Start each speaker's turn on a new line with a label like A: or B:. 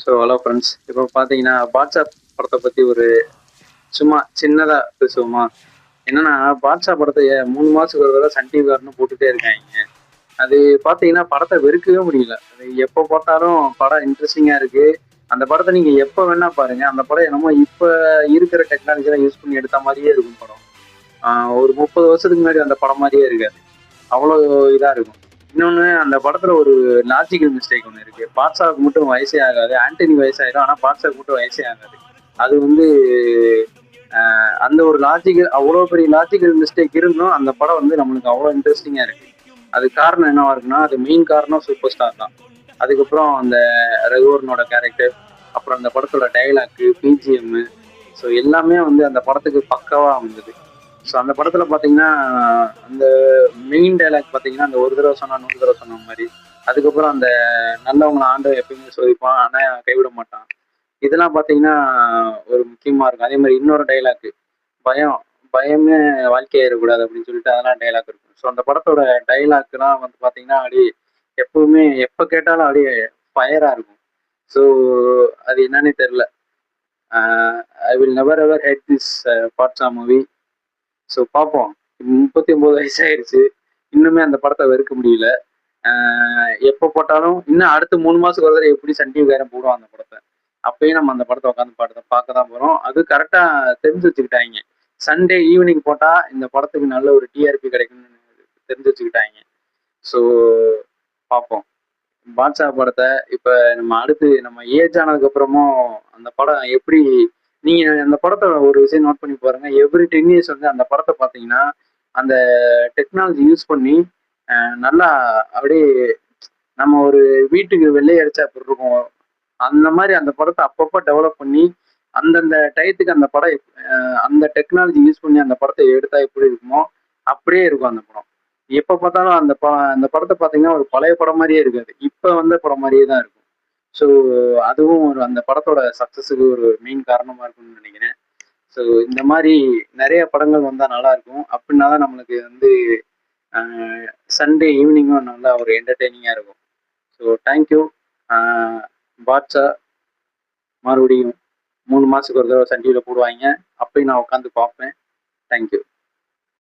A: So hello friends. இப்போ பார்த்தீங்கன்னா பாட்ஷா படத்தை பற்றி ஒரு சும்மா சின்னதாக பேசுவோமா? என்னன்னா பாட்ஷா படத்தை 3 மாதத்துக்கு ஒரு தடவை சன் டிவிக்காரன்னு போட்டுட்டே இருக்காங்க. அது பார்த்தீங்கன்னா படத்தை வெறுக்கவே முடியல. அது எப்போ பார்த்தாலும் படம் இன்ட்ரெஸ்டிங்காக இருக்கு. அந்த படத்தை நீங்கள் எப்போ வேணா பாருங்க. அந்த படம் என்னமோ இப்போ இருக்கிற டெக்னாலஜிலாம் யூஸ் பண்ணி எடுத்த மாதிரியே இருக்கும் படம். ஒரு 30 வருஷத்துக்கு முன்னாடி அந்த படம் மாதிரியே இருக்காது. அவ்வளோ இதாக இருக்கும். இன்னொன்று, அந்த படத்தில் ஒரு லாஜிக்கல் மிஸ்டேக் ஒன்று இருக்கு. பாட்ஷாவுக்கு மட்டும் வயசே ஆகாது, ஆண்டனி வயசாயிடும், ஆனால் பாட்ஷாவுக்கு மட்டும் வயசே ஆகாது. அது வந்து அந்த ஒரு லாஜிக்கல், அவ்வளோ பெரிய லாஜிக்கல் மிஸ்டேக் இருந்தும் அந்த படம் வந்து நம்மளுக்கு அவ்வளோ இன்ட்ரெஸ்டிங்காக இருக்கு. அதுக்கு காரணம் என்னவா இருக்குன்னா, அது மெயின் காரணம் சூப்பர் ஸ்டார் தான். அதுக்கப்புறம் அந்த ரகுவரனோட கேரக்டர், அப்புறம் அந்த படத்தோட டைலாக்கு, பிஜிஎம், ஸோ எல்லாமே வந்து அந்த படத்துக்கு பக்காவா அமைந்தது. ஸோ அந்த படத்துல பாத்தீங்கன்னா, அந்த மெயின் டைலாக் பாத்தீங்கன்னா, அந்த ஒரு தடவை சொன்னா 100 தடவை சொன்ன மாதிரி. அதுக்கப்புறம் அந்த நல்லவங்களை ஆண்டவன் எப்பயுமே சோதிப்பான், ஆனா கைவிட மாட்டான். இதெல்லாம் பாத்தீங்கன்னா ஒரு முக்கியமா இருக்கும். அதே மாதிரி இன்னொரு டைலாக், பயம் பயமே வாழ்க்கையாயிடக்கூடாது அப்படின்னு சொல்லிட்டு அதெல்லாம் டைலாக் இருக்கும். ஸோ அந்த படத்தோட டைலாக்லாம் வந்து பாத்தீங்கன்னா அப்படியே எப்பவுமே எப்ப கேட்டாலும் அப்படியே ஃபயரா இருக்கும். ஸோ அது என்னன்னே தெரியல. I will never ever hate this பார்ட்ஸா மூவி. ஸோ பார்ப்போம். 39 வயசாயிருச்சு. இன்னுமே அந்த படத்தை வெறுக்க முடியல. எப்போ போட்டாலும் இன்னும் அடுத்த 3 மாசத்துக்கு ஒரு தடவை எப்படி சன் டிவிக்காரன் போடுவான் அந்த படத்தை. அப்பயும் நம்ம அந்த படத்தை உட்காந்து பார்க்க தான் போறோம். அது கரெக்டா தெரிஞ்சு வச்சுக்கிட்டாங்க. சண்டே ஈவினிங் போட்டா இந்த படத்துக்கு நல்ல ஒரு டிஆர்பி கிடைக்கும்னு தெரிஞ்சு வச்சுக்கிட்டாங்க. ஸோ பார்ப்போம். பாட்ஷா படத்தை இப்ப நம்ம ஏஜ் ஆனதுக்கு அப்புறமும் அந்த படம் எப்படி, நீங்க அந்த படத்தை ஒரு விஷயம் நோட் பண்ணி பாருங்க. எவ்ரி 10 இயர்ஸ் வந்து அந்த படத்தை பார்த்தீங்கன்னா, அந்த டெக்னாலஜி யூஸ் பண்ணி நல்லா அப்படியே நம்ம ஒரு வீட்டுக்கு வெள்ளை அடிச்சா எப்படி இருக்கும், அந்த மாதிரி அந்த படத்தை அப்பப்போ டெவலப் பண்ணி அந்தந்த டயத்துக்கு அந்த படம் அந்த டெக்னாலஜி யூஸ் பண்ணி அந்த படத்தை எடுத்தா எப்படி இருக்குமோ அப்படியே இருக்கும் அந்த படம். எப்ப பார்த்தாலும் அந்த படத்தை பார்த்தீங்கன்னா ஒரு பழைய படம் மாதிரியே இருக்காது. இப்ப வந்த படம் மாதிரியே தான் இருக்கும். ஸோ அதுவும் ஒரு அந்த படத்தோட சக்சஸுக்கு ஒரு மெயின் காரணமா இருக்கும்னு நினைக்கிறேன். ஸோ இந்த மாதிரி நிறைய படங்கள் வந்தா நல்லா இருக்கும். அப்படின்னா தான் நம்மளுக்கு வந்து சண்டே ஈவினிங்கும் நல்லா ஒரு என்டர்டெய்னிங்கா இருக்கும். So thank you. பாட்ஷா மறுபடியும் 3 மாசத்துக்கு ஒரு தடவை சன் டிவியில் போடுவாங்க. அப்பயும் நான் உட்காந்து பார்ப்பேன். தேங்க்யூ.